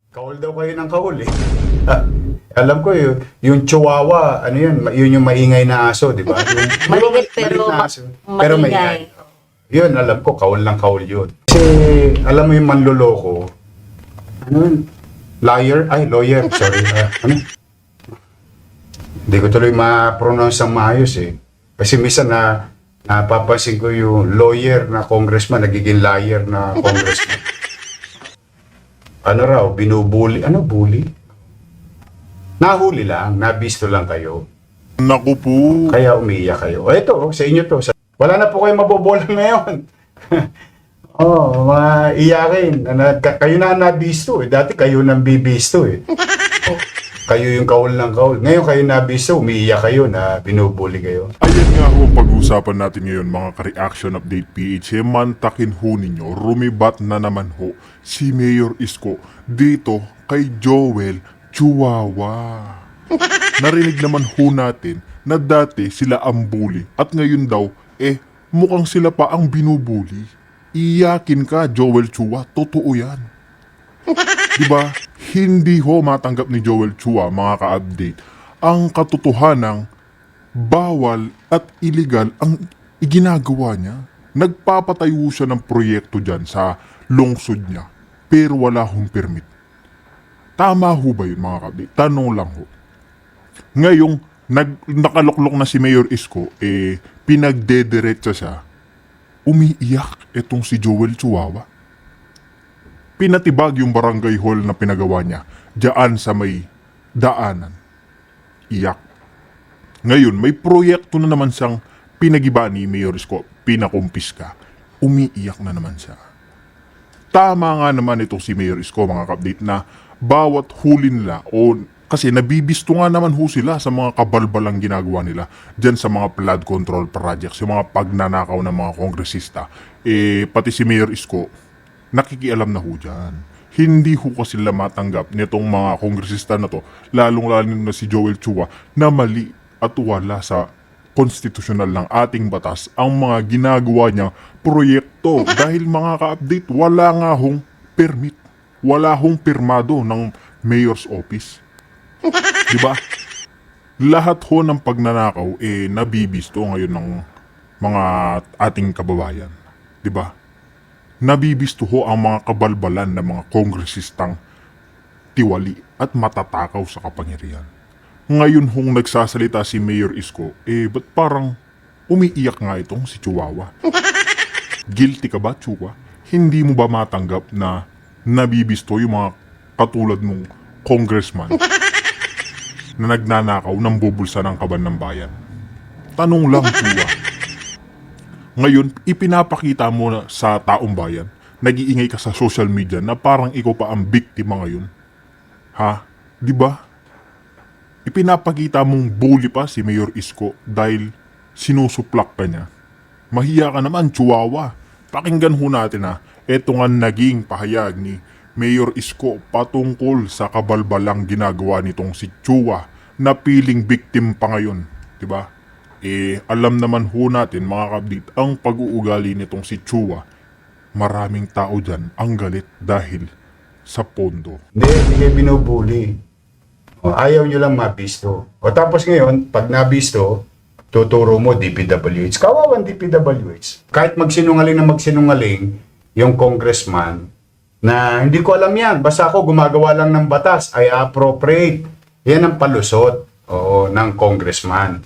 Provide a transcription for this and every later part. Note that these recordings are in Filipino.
Kahol daw kayo ng kahol eh. Ah, alam ko yung chihuahua, ano yun yung maingay na aso, di ba? Yung, Maliit maliit pero na aso, pero maingay. Yun, alam ko, kahol ng kahol yun. Kasi, alam mo yung manloloko, ano yun? Lawyer, sorry. Ano? Hindi ko tuloy ma-pronounce ang maayos eh. Kasi minsan napapansin ko yung lawyer na congressman, nagiging liar na congressman. Ano raw, binubuli. Ano bully? Nahuli lang, nabisto lang kayo. Naku po. Kaya umiiyak kayo. O ito, sa inyo to. Wala na po kayo mabobolang ngayon. Maiyakin. Kayo na nabisto eh. Dati kayo nang bibisto eh. Kayo yung kahol ng kahol. Ngayon kayo nabisto, umiiyak kayo na binubuli kayo. Ayan nga ho ang pag-uusapan natin ngayon mga ka-reaction update PH. Mantakin ho ninyo, rumibat na naman ho si Mayor Isko dito kay Joel Chihuahua. Narinig naman ho natin na dati sila ang bully at ngayon daw mukhang sila pa ang binubuli. Iyakin ka Joel Chua, totoo yan. Diba? Hindi ho matanggap ni Joel Chua mga ka-update ang katotohanang bawal at illegal ang iginagawa niya. Nagpapatayo siya ng proyekto dyan sa lungsod niya pero wala hong permit. Tama ho ba yun mga ka-update? Tanong lang ho. Ngayong nakaloklok na si Mayor Isko, pinagdederetsa siya, umiiyak itong si Joel Chihuahua. Pinatibag yung barangay hall na pinagawa niya diyan sa may daanan. Iyak. Ngayon, may proyekto na naman siyang pinagiba ni Mayor Isko, pinakumpiska. Umiiyak na naman siya. Tama nga naman itong si Mayor Isko mga ka-update na bawat huli nila kasi nabibisto nga naman ho sila sa mga kabalbalang ginagawa nila dyan sa mga flood control projects, yung mga pagnanakaw ng mga kongresista. Pati si Mayor Isko, nakikialam na ho dyan. Hindi ho kasi sila matanggap nitong mga kongresista na to, lalong-lalo na si Joel Chua, na mali at wala sa konstitusyonal ng ating batas ang mga ginagawa niya proyekto. Dahil mga ka-update, wala nga hong permit. Wala hong pirmado ng mayor's office. Diba? Lahat ho ng pagnanakaw nabibisto ngayon ng mga ating kababayan. Diba? Nabibisto ho ang mga kabalbalan ng mga kongresistang tiwali at matatakaw sa kapangyarihan. Ngayon hong nagsasalita si Mayor Isko, ba't parang umiiyak nga itong si Chihuahua? Guilty ka ba, Chua? Hindi mo ba matanggap na nabibisto yung mga katulad mong congressman na nagnanakaw ng bubulsa ng kaban ng bayan? Tanong lang, Chua. Ngayon, ipinapakita mo na sa taong bayan, nag-iingay ka sa social media na parang ikaw pa ang biktima ngayon. Ha? Di ba? Ipinapakita mong bully pa si Mayor Isko dahil sinusuplak ka niya. Mahiya ka naman, Chihuahua. Pakinggan ho natin eto nga naging pahayag ni Mayor Isko patungkol sa kabalbalang ginagawa nitong si Chua na piling victim pa ngayon. Diba? Alam naman ho natin mga kabdit ang pag-uugali nitong si Chua. Maraming tao dyan ang galit dahil sa pondo. Hindi kayo binubuli. Ayaw nyo lang mabisto. Tapos ngayon, pag nabisto, tuturo mo DPWH. Kawawang DPWH. Kahit magsinungaling yung congressman na hindi ko alam yan. Basta ako gumagawa lang ng batas. I appropriate. Yan ang palusot ng congressman.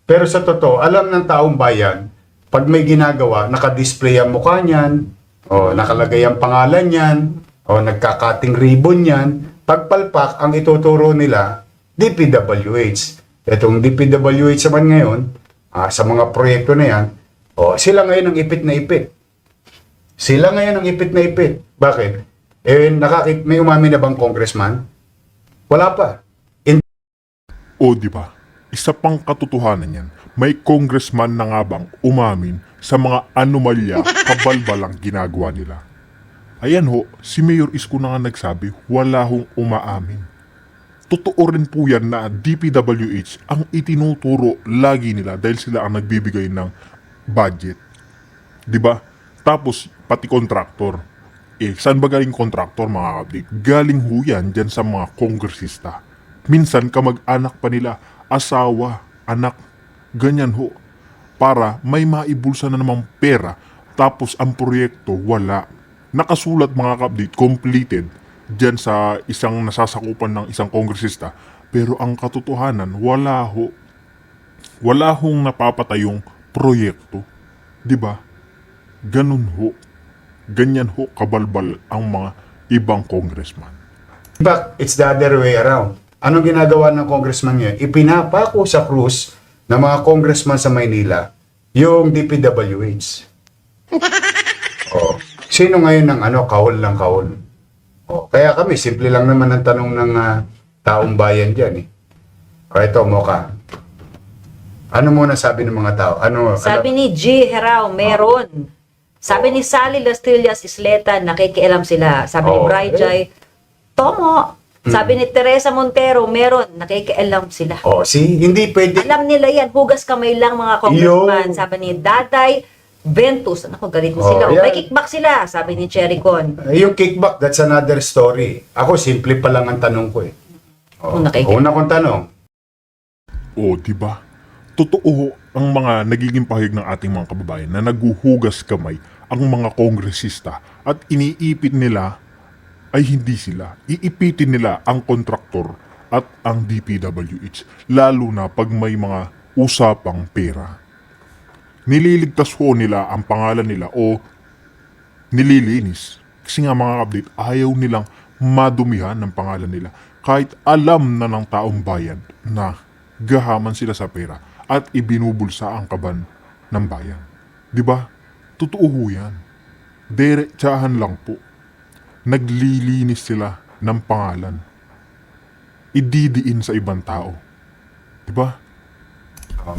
Pero sa totoo, alam ng taong bayan, pag may ginagawa, nakadisplay ang mukha niyan, nakalagay ang pangalan niyan, nagkakating ribbon niyan, pagpalpak ang ituturo nila, DPWH. Itong DPWH naman ngayon, sa mga proyekto na yan, sila ngayon ang ipit na ipit. Sila ngayon ang ipit na ipit. Bakit? May umamin na bang congressman? Wala pa. Di ba? Isa pang katotohanan yan, may congressman na nga bang umamin sa mga anomalya kabalbalang ginagawa nila. Ayan ho, si Mayor Isko na nga nagsabi, wala hong umaamin. Totoo rin po yan na DPWH ang itinuturo lagi nila dahil sila ang nagbibigay ng budget. Diba? Tapos, pati kontraktor. Saan ba galing kontraktor mga kapatid? Galing ho yan dyan sa mga kongresista. Minsan kamag-anak pa nila, asawa, anak, ganyan ho. Para may maibulsa na namang pera, tapos ang proyekto wala. Nakasulat mga kapatid, completed, dyan sa isang nasasakupan ng isang kongresista. Pero ang katotohanan, wala ho. Wala hong napapatayong proyekto. 'Di ba? Ganun ho. Ganyan ho kabalbal ang mga ibang congressman. But it's the other way around. Anong ginagawa ng congressman niya? Ipinapako sa krus ng mga congressman sa Maynila yung DPWH. Oh, sino ngayon ng kahol ng kahol? Oh, kaya kami, simple lang naman ang tanong ng taong bayan dyan. O ito, Mocha. Ano muna sabi ng mga tao? Sabi ni G. Herao, meron. Sabi ni Sally Lastillas Isleta, nakikialam sila. Sabi ni Bri Jai, Tomo. Sabi ni Teresa Montero, meron, nakikialam sila. Oh, hindi pwede. Alam nila yan, hugas kamay lang mga congressman. Yo. Sabi ni Daday Ventus, ako galit na sila. yan. May kickback sila, sabi ni Cherry Con. Yung kickback, that's another story. Ako, simple pa lang ang tanong ko eh. Oh, una kong tanong. Di ba? Totoo ho ang mga nagiging pahayag ng ating mga kababayan na naguhugas kamay ang mga kongresista at iniipit nila ay hindi sila. Iipitin nila ang kontraktor at ang DPWH, lalo na pag may mga usapang pera. Nililigtas ho nila ang pangalan nila o nililinis. Kasi nga mga kablit, ayaw nilang madumihan ng pangalan nila kahit alam na ng taong bayan na gahaman sila sa pera at ibinubulsa ang kaban ng bayan. 'Di ba? Totoo ho yan. Diretsahan lang po. Naglilinis sila ng pangalan. Ididiin sa ibang tao. 'Di ba?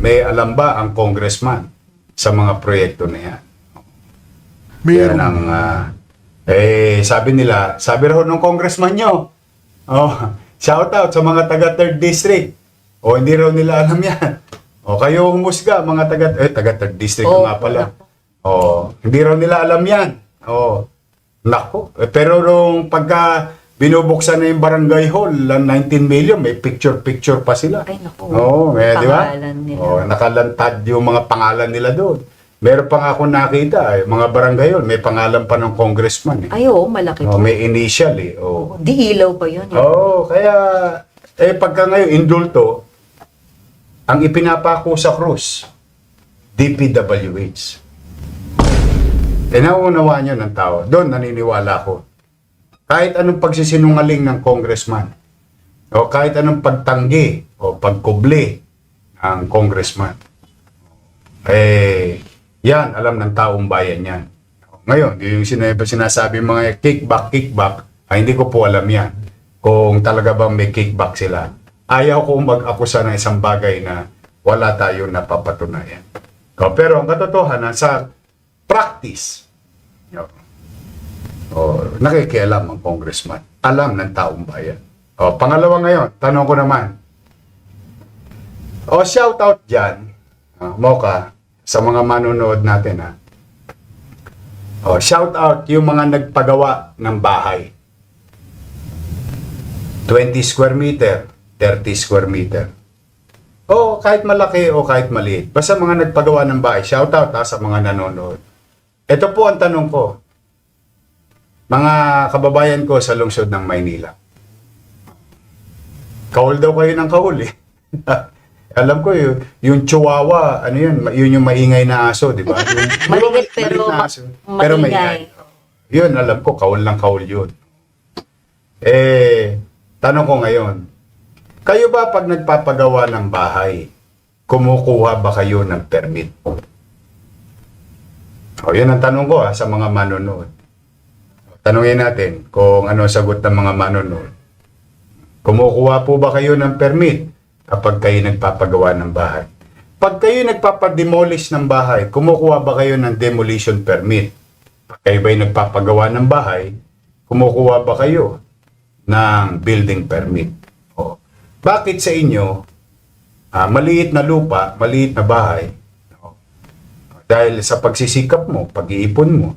May alam ba ang congressman sa mga proyekto na yan? Meron. Yan ang, sabi raw ng congressman nyo, shout out sa mga taga 3rd District. Hindi raw nila alam yan. Kayo humusga, mga taga 3rd District nga pala. Hindi raw nila alam yan. Nako. Pero nung pagka binubuksan na yung barangay hall, 19 million, may picture-picture pa sila. Ay, naku. Di ba? Pangalan nila. Nakalantad yung mga pangalan nila doon. Meron pa nga akong nakita, mga barangay hall, may pangalan pa ng congressman. Ay, oo, malaki po. May initial eh. Di ilaw pa yun. Kaya, pagka ngayon, indulto, ang ipinapako sa krus, DPWH. Nauunawaan nyo ng tao. Doon naniniwala ko. Kahit anong pagsisinungaling ng congressman, o kahit anong pagtanggi o pagkubli ng congressman, yan, alam ng taong bayan yan. Ngayon, yung sinasabi mga kickback, hindi ko po alam yan. Kung talaga bang may kickback sila. Ayaw ko mag-akusa ng isang bagay na wala tayong napapatunayan. Pero ang katotohanan sa practice, nakikialam ang congressman. Alam ng taong bayan. Pangalawa ngayon, tanong ko naman. Shout out dyan, Mocha, sa mga manonood natin. Shout out yung mga nagpagawa ng bahay. 20 square meter, 30 square meter. Kahit malaki o kahit maliit. Basta mga nagpagawa ng bahay. Shout out sa mga nanonood. Ito po ang tanong ko. Mga kababayan ko sa lungsod ng Maynila. Kahol daw kayo ng kahol eh. Alam ko yung chihuahua, yun yung maingay na aso, di ba? Maliit pero pero maingay. Yun, alam ko, kahol ng kahol yun. Tanong ko ngayon, kayo ba pag nagpapagawa ng bahay, kumukuha ba kayo ng permit? Yun ang tanong ko sa mga manonood. Tanungin natin kung ano sagot ng mga manonood. Kumukuha po ba kayo ng permit kapag kayo nagpapagawa ng bahay? Pag kayo nagpapademolish ng bahay, kumukuha ba kayo ng demolition permit? Pag kayo ba'y nagpapagawa ng bahay, kumukuha ba kayo ng building permit? Bakit sa inyo, maliit na lupa, maliit na bahay, dahil sa pagsisikap mo, pag-iipon mo,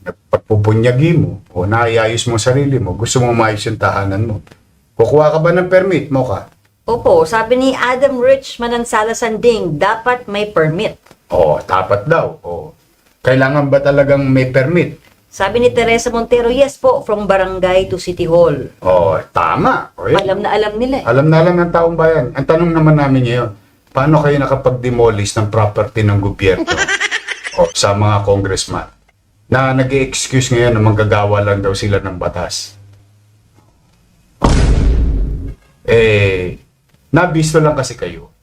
pagpupunyagi mo, o naayos mo sarili mo, gusto mo maayos yung tahanan mo. Kukuha ka ba ng permit mo ka? Opo, sabi ni Adam Rich Manansala Sanding, dapat may permit. Dapat daw. Kailangan ba talagang may permit? Sabi ni Teresa Montero, yes po, from barangay to City Hall. Tama. Yan. Alam na alam nila eh. Alam na alam ng taong bayan. Ang tanong naman namin ngayon, paano kayo nakapag-demolish ng property ng gobyerno sa mga congressman na nag-i-excuse ngayon na manggagawa lang daw sila ng batas? Nabisto lang kasi kayo.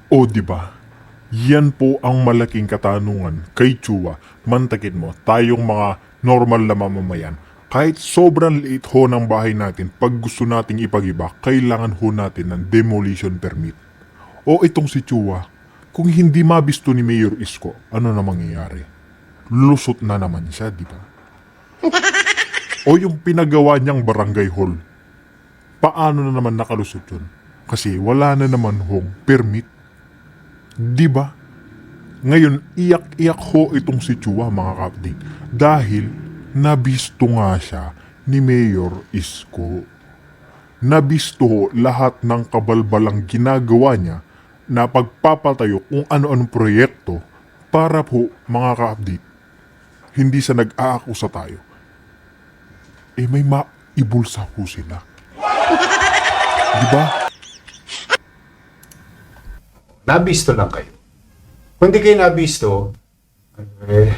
O di ba? Yan po ang malaking katanungan kay Chua. Mantakin mo, tayong mga normal na mamamayan, kahit sobrang liit ho ng bahay natin, pag gusto nating ipag-iba, kailangan ho natin ng demolition permit. O itong si Chua, kung hindi mabisto ni Mayor Isko, ano na mangyayari? Lusot na naman siya, di ba? O yung pinagawa niyang barangay hall, paano na naman nakalusot yun? Kasi wala na naman hong permit. Di ba? Ngayon, iyak-iyak ho itong si Chua, mga kapatid. Dahil nabisto nga siya ni Mayor Isko. Nabisto ho lahat ng kabalbalang ginagawa niya na pagpapatayo kung ano-anong proyekto para po, mga kapatid, hindi sa nag-aakusa tayo. May maibulsa ho sila. Di ba? Nabisto lang kayo. Kung di kayo nabisto,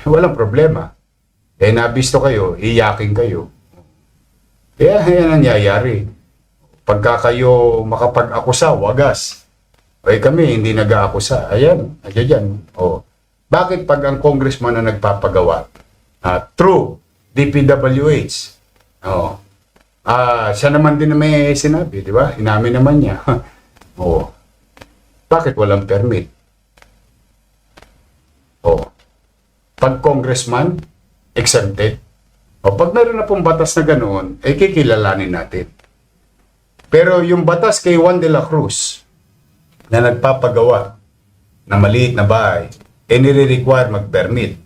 walang problema. Nabisto kayo, iyakin kayo. Yan ang nangyayari. Pagka kayo makapag-akusa, wagas. Kami, hindi nag-aakusa. Ayan dyan. Bakit pag ang congressman na nagpapagawa, true, DPWH, siya naman din na may sinabi, di ba? Inamin naman niya. Bakit walang permit? Pag congressman, exempted. Pag meron na pong batas na ganoon, kikilalanin natin. Pero yung batas kay Juan de la Cruz na nagpapagawa na maliit na bahay, nire-require mag-permit.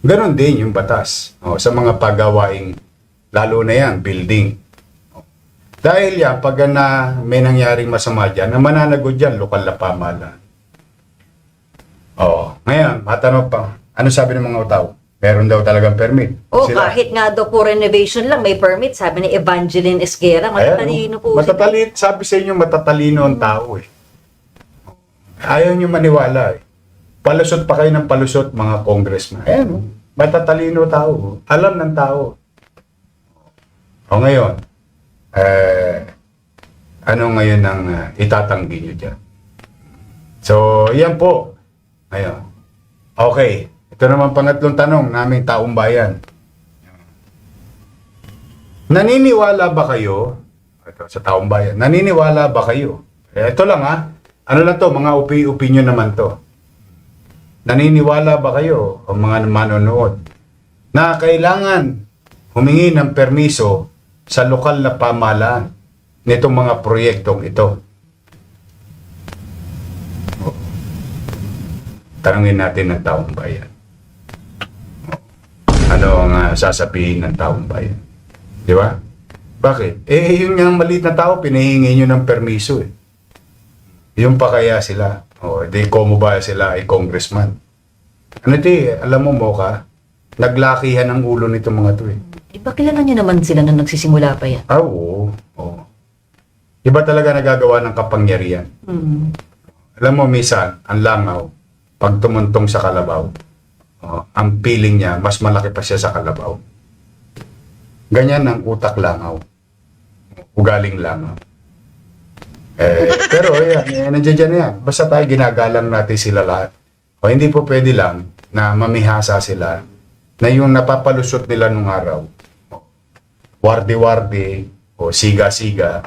Ganon din yung batas sa mga pagawaing, lalo na yan, building. Dahil yan, pag may nangyaring masama dyan, na mananagot dyan, lokal na pamahalaan. Ngayon, matanong pa, ano sabi ng mga tao? Meron daw talagang permit. Kahit nga daw po renovation lang, may permit. Sabi ni Evangeline Esguera, matatalino po. Sabi sa inyo, matatalino ang tao eh. Ayaw nyo maniwala eh. Palusot pa kayo ng palusot, mga congressman. Matatalino tao. Alam ng tao. Ngayon, ano ngayon ang itatanggi nyo dyan? So, yan po. Ngayon. Okay. Ito naman pangatlong tanong naming taong bayan. Naniniwala ba kayo? Ito, sa taong bayan. Naniniwala ba kayo? Ito lang Ano lang to, mga opinion naman to. Naniniwala ba kayo, o mga manonood, na kailangan humingi ng permiso sa lokal na pamahalaan nitong mga proyektong ito? Tanungin natin ng taong bayan. Ano ang sasabihin ng taong bayan? Di ba? Bakit? Yung nga maliit na tao, pinahingi nyo ng permiso eh. Yung pa kaya sila. Di komo ba sila ay congressman? Alam mo ka, naglakihan ang ulo nito mga to eh. Di ba kilala nyo naman sila nung nagsisimula pa yan? Oo. Iba talaga nagagawa ng kapangyarihan. Alam mo, minsan, ang langaw, pag tumuntong sa kalabaw, ang feeling niya, mas malaki pa siya sa kalabaw. Ganyan ang utak langaw. Ugaling langaw. Pero nandiyan dyan yan. Basta tayo ginagalang natin sila lahat. Hindi po pwede lang na mamihasa sila na yung napapalusot nila nung araw. Wardi-wardi o siga-siga.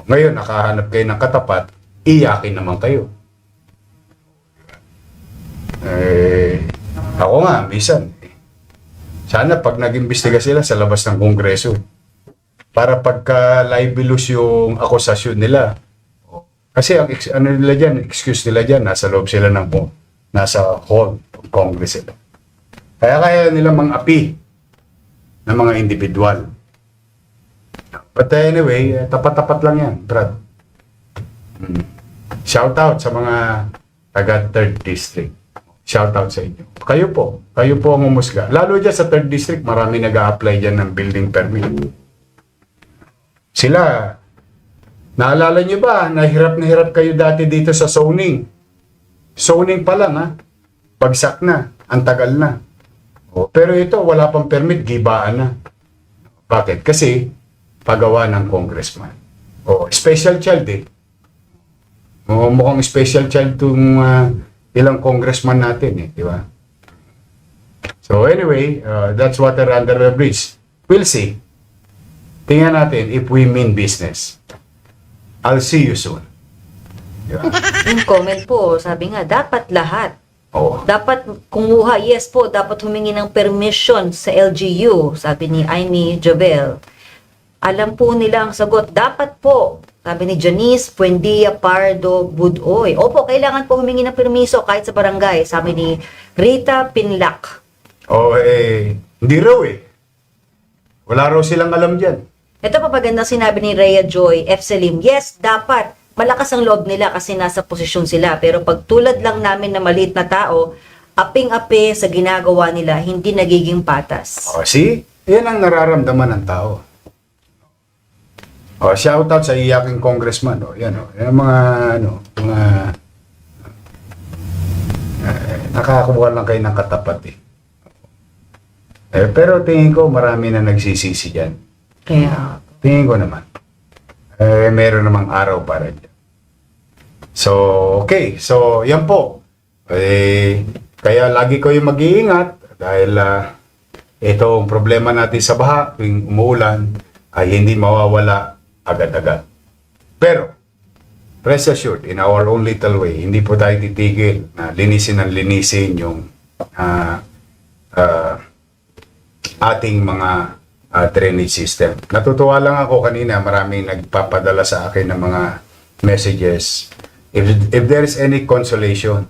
Ngayon, nakahanap kayo ng katapat, iyakin naman kayo. Ako nga, minsan. Sana pag nag-imbestiga sila sa labas ng Kongreso. Para pagka libelous yung akusasyon nila. Kasi ang excuse nila dyan, nasa loob sila nasa hall. Congress ito. Kaya nila mang-api ng mga individual. But anyway, tapat-tapat lang yan, Brad. Shout out sa mga taga 3rd District. Shout out sa inyo. Kayo po ang umusga. Lalo dyan sa 3rd District, marami nag-a-apply dyan ng building permit. Sila, naalala nyo ba, na hirap kayo dati dito sa zoning. Zoning pa lang, ha? Bagsak na, ang tagal na. Pero ito, wala pang permit, gibaan na. Bakit? Kasi, pagawa ng congressman. Special child eh. Mukhang special child itong ilang congressman natin eh, di ba? So anyway, that's water under the bridge. We'll see. Tingnan natin if we mean business. I'll see you soon. Di ba? Yung comment po, sabi nga, dapat lahat. Oh. Dapat kumuha, yes po, dapat humingi ng permission sa LGU, sabi ni Amy Jobel. Alam po nila ang sagot, dapat po, sabi ni Janice Buendia Pardo Budoy. Opo, kailangan po humingi ng permiso kahit sa barangay, sabi ni Rita Pinlac. Hindi raw eh. Wala raw silang alam dyan. Ito pa maganda sinabi ni Rhea Joy F. Selim, yes, dapat. Malakas ang loob nila kasi nasa posisyon sila. Pero pag tulad lang namin na maliit na tao, aping-api sa ginagawa nila, hindi nagiging patas. See? Yan ang nararamdaman ng tao. Shout out sa iyaking congressman. Yan yung mga nakakakuha lang kayo ng katapat eh. Pero tingin ko marami na nagsisisi dyan. Kaya, Tingin ko naman. Meron namang araw para dyan. So, okay. So, yan po. Kaya lagi ko yung mag-iingat dahil itong problema natin sa baha, tuwing umuulan, ay hindi mawawala agad-agad. Pero, rest assured, in our own little way, hindi po tayo titigil na linisin yung ating mga drainage system. Natutuwa lang ako kanina, maraming nagpapadala sa akin ng mga messages. If there is any consolation,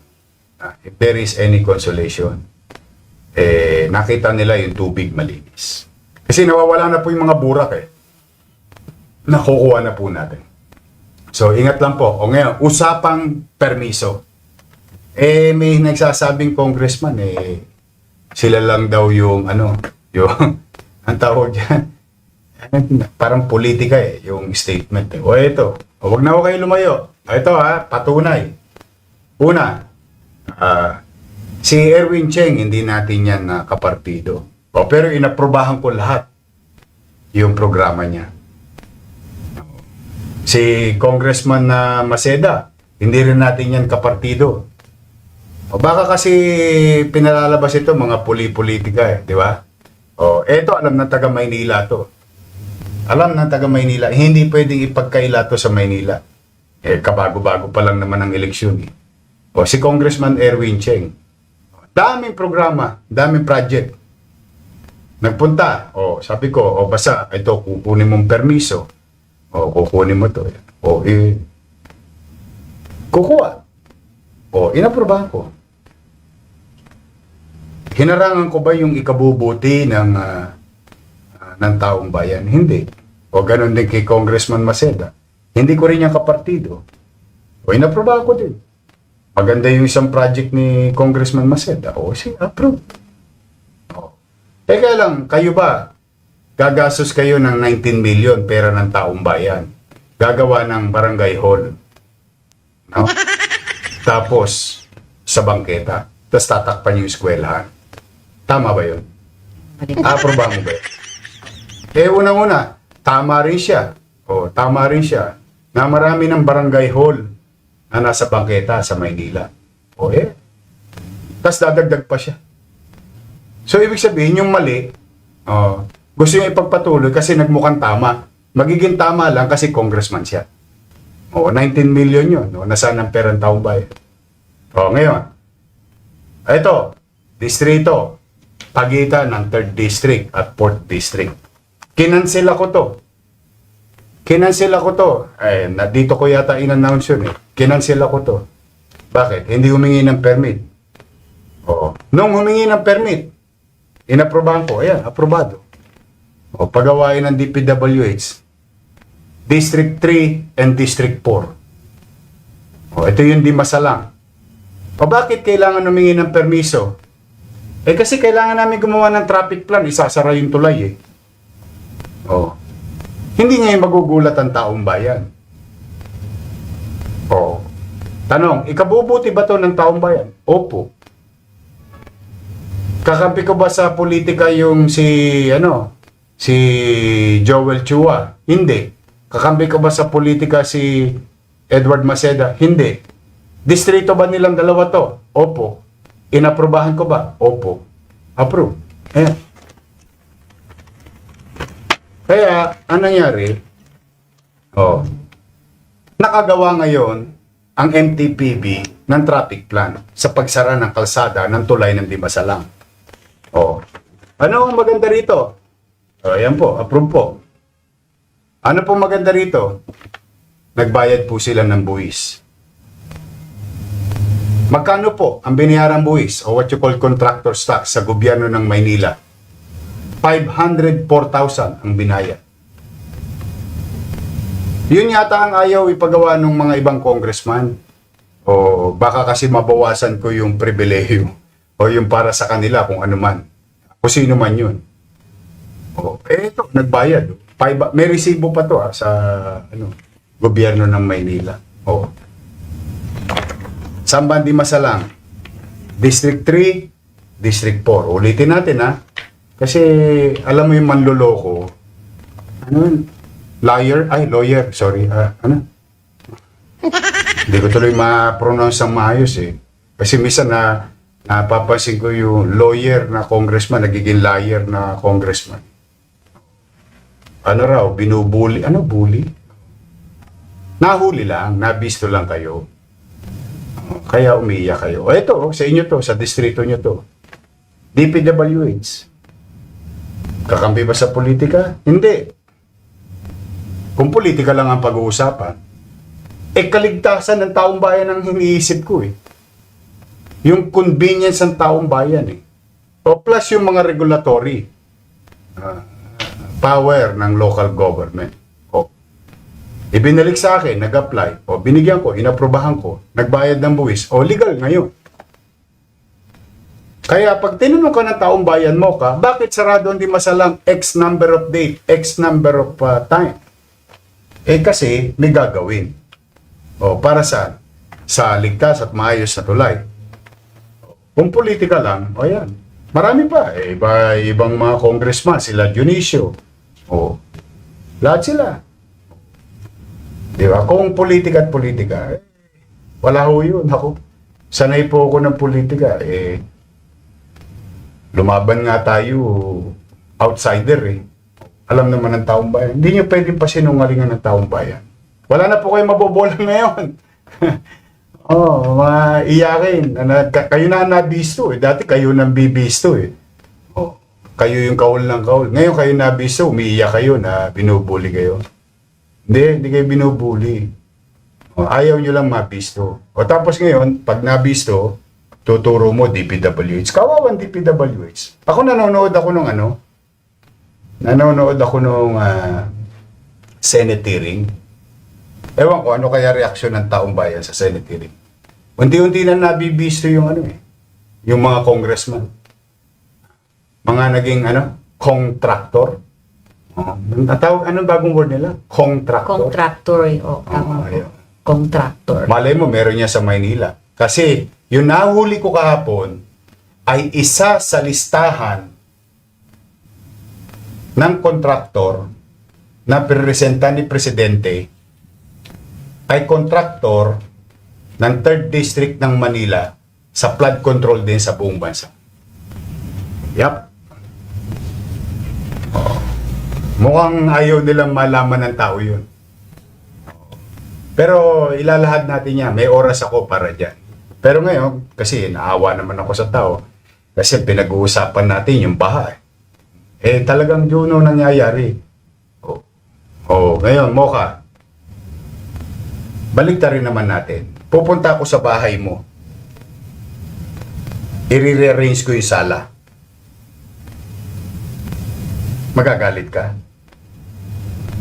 nakita nila yung tubig malinis. Kasi nawawala na po yung mga burak eh. Nakukuha na po natin. So, ingat lang po. O ngayon, usapang permiso. May nagsasabing congressman sila lang daw yung ang tawag dyan, parang politika yung statement ito, wag na ako kayo lumayo. Ito patunay. Una, si Erwin Cheng, hindi natin yan kapartido. Pero inaprobahan ko lahat yung programa niya. Si Congressman Maceda, hindi rin natin yan kapartido. Baka kasi pinalalabas ito mga politika di ba? Eto alam ng taga Maynila to. Alam ng taga Maynila, hindi pwedeng ipagkaila to sa Maynila. Kabago-bago pa lang naman ang eleksyon si Congressman Erwin Cheng. Daming programa, daming project. Nagpunta, sabi ko, basta ito kukunin mong permiso. Kukunin mo to. Kukuha. Inaprobahan ko. Hinarangan ko ba yung ikabubuti ng taong bayan? Hindi. Ganun din kay Congressman Maceda. Hindi ko rin yung kapartido. Inaprobahan ko din. Maganda yung isang project ni Congressman Maceda. Sige, approve. Teka lang, kayo ba? Gagastos kayo ng 19 million pera ng taong bayan. Gagawa ng barangay hall. No? Tapos, sa bangketa. Tapos tatakpan yung eskwelahan. Tama ba yun? Aprobahan mo ba yun? Unang-una, tama rin siya. Tama rin siya na marami ng barangay hall na nasa bangketa sa Maynila. Tapos dadagdag pa siya. So, ibig sabihin, yung mali, gusto niya ipagpatuloy kasi nagmukhang tama. Magiging tama lang kasi congressman siya. 19 million yun. Nasaan ang perang taong bayan? Ngayon. Ito, distrito. Pagitan ng 3rd District at 4th District. Kinansela ko to. Dito ko yata in-announce yun Kinansela ko to. Bakit? Hindi humingi ng permit. Nung humingi ng permit, inaprobahan ko, ayan, aprobado. Pagawain ng DPWH, District 3 and District 4. Ito yung di masalang. Bakit kailangan humingi ng permiso? Kasi kailangan namin gumawa ng traffic plan, isasara yung tulay Hindi ngayon magugulat ang taong bayan. Tanong, ikabubuti ba to ng taong bayan? Opo. Kakampi ko ba sa politika yung si Joel Chua? Hindi. Kakampi ko ba sa politika si Edward Maceda? Hindi. Distrito ba nilang dalawa to? Opo. Inaprobahan ko ba? Opo. Approve. Kaya, anong nangyari? Nakagawa ngayon ang MTPB ng traffic plan sa pagsara ng kalsada ng tulay ng Dimasalang. Ano ang maganda rito? Ayan po, approve po. Ano po maganda rito? Nagbayad po sila ng buwis. Magkano po ang biniyarang buwis o what you call contractor's tax sa gobyerno ng Maynila? 504,000 ang binayad. Yun yata ang ayaw ipagawa ng mga ibang congressman. O baka kasi mabawasan ko yung pribilehiyo o yung para sa kanila kung ano man. Kung sino man yun. Ito, nagbayad. May resibo pa to sa gobyerno ng Maynila. Samban di Masalang, District 3, District 4. Ulitin natin kasi alam mo yung manloloko. Lawyer, sorry. Hindi ko tuloy ma-pronounce ang maayos Kasi minsan napapansin ko yung lawyer na congressman, nagiging liar na congressman. Binubuli. Bully? Nahuli lang, nabisto lang kayo. Kaya umiiyak kayo. Ito, sa inyo to, sa distrito nyo to. DPWH. Kakampi ba sa politika? Hindi. Kung politika lang ang pag-uusapan, kaligtasan ng taong bayan ang iniisip ko Yung convenience ng taong bayan plus yung mga regulatory power ng local government. Ibinalik sa akin, nag-apply, binigyan ko, inaprobahan ko, nagbayad ng buwis, legal ngayon. Kaya pag tinanong ka ng taong bayan mo bakit sarado hindi masalang X number of date, X number of time? Kasi may gagawin. Para saan? Sa ligtas at maayos na tulay. Kung politika lang, ayan. Marami pa. Ibang mga congressman, sila Dionisio. Lahat sila. Di ba? Kung politika at politika, wala ho yun. Sanay po ako ng politika. Lumaban nga tayo, outsider Alam naman ng taong bayan. Hindi nyo pwedeng pasinungalingan ng taong bayan. Wala na po kayo mabobolang ngayon. Maiyakin. Kayo na nabisto Dati kayo nang bibisto Kayo yung kaul ng kaul. Ngayon kayo nabisto, umiiyak kayo na binubuli kayo. Hindi kayo binubuli. Ayaw nyo lang mabisto. Tapos ngayon, pag nabisto, tuturo mo DPWH. Kawawan DPWH. Ako nanonood ako nung Senate hearing. Ewan ko ano kaya reaksyon ng taong bayan sa Senate hearing. Unti-unti na nabibisto yung yung mga congressman. Mga naging contractor. Anong bagong word nila? Contractor. Contractor. Contractor. Malay mo, meron niya sa Maynila. Kasi, yung nahuli ko kahapon ay isa sa listahan ng kontraktor na pirepresenta ni Presidente ay kontraktor ng 3rd District ng Manila sa flood control din sa buong bansa. Mukhang ayaw nilang malaman ng tao yun. Pero ilalahad natin yan. May oras ako para dyan. Pero ngayon, kasi naawa naman ako sa tao. Kasi pinag-uusapan natin yung baha. Talagang yun ang nangyayari. Ngayon, Mocha. Balik rin naman natin. Pupunta ako sa bahay mo. i-rearrange ko yung sala. Magagalit ka?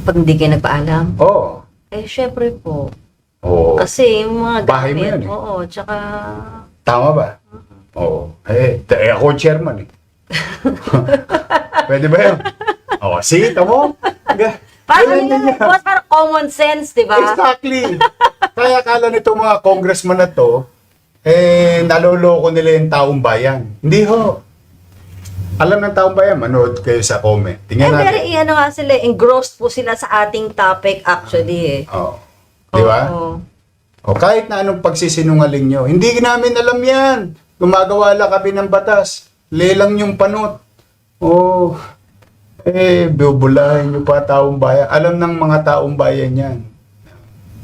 Pag hindi kayo nagpaalam. Oo. Syempre po. Oo. Kasi yung mga Bahay mo gamit, yun eh. oo, tsaka Tama ba? Oo. Ako ang chairman eh. Pwede ba yun? Oo. See, tamo? parang yun, boss, parang common sense, di ba? Exactly. Kaya akala nito mga congressman na to, naloloko nila yung taong bayan. Hindi ho. Alam ng taong bayan, manood kayo sa comment. Tingnan natin. Very, ano nga sila, engrossed po sila sa ating topic actually eh. Oo. Di ba? Oo. O kahit na anong pagsisinungaling nyo, hindi namin alam yan. Gumagawa lang kami ng batas. Lelang yung panot. Oh, bubulahin nyo pa taong bayan. Alam ng mga taong bayan yan.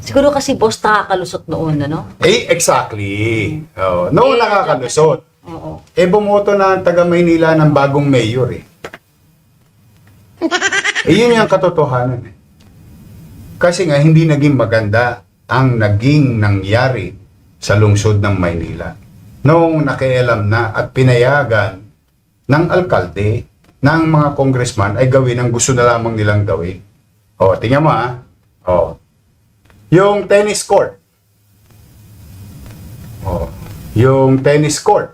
Siguro kasi boss nakakalusot noon, ano? Exactly. Oh, noong nakakalusot. Oo. Bumoto na ang taga Maynila ng bagong mayor eh. Yun yung katotohanan eh. Kasi nga hindi naging maganda ang naging nangyari sa lungsod ng Maynila. Noong nakialam na at pinayagan ng alkalde, ng mga congressman ay gawin ang gusto na lamang nilang gawin. O, tingnan mo O, yung tennis court. O, yung tennis court.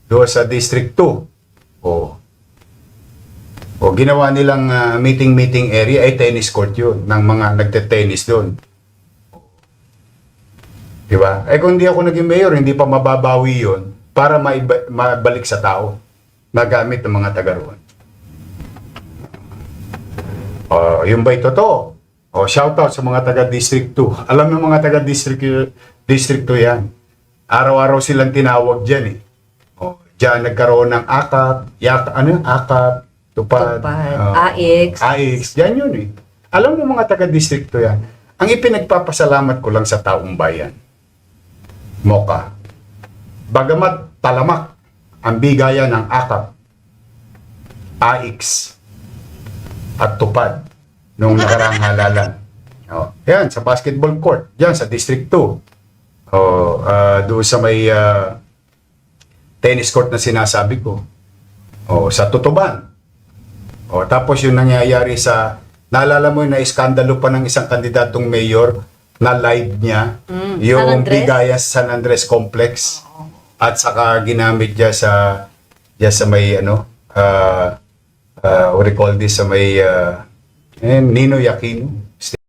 Doon sa District 2. O ginawa nilang meeting area ay tennis court yun ng mga nagte-tennis doon. Diba? Kung hindi ako naging mayor, hindi pa mababawi yun para mabalik sa tao na gamit ng mga taga roon. Yung ba'y totoo? Shoutout sa mga taga District 2. Alam ng mga taga District 2 yan. Araw-araw silang tinawag dyan eh. Diyan nagkaroon ng AKAP, AKAP, Tupad, AX, diyan yun eh. Alam mo mga taga-distrito yan. Ang ipinagpapasalamat ko lang sa taong bayan, Moka, bagamat talamak ang bigayan ng AKAP, AX, at Tupad noong nakaraang halalan. Yan, sa basketball court, diyan sa District 2. Doon sa may tennis court na sinasabi ko. Sa Tutuban. Tapos yung nangyayari sa, naalala mo yung na-iskandalo pa ng isang kandidatong mayor na live niya, yung Bigayas San Andres Complex. At saka ginamit niya sa may what do you call this, sa may Ninoy Aquino.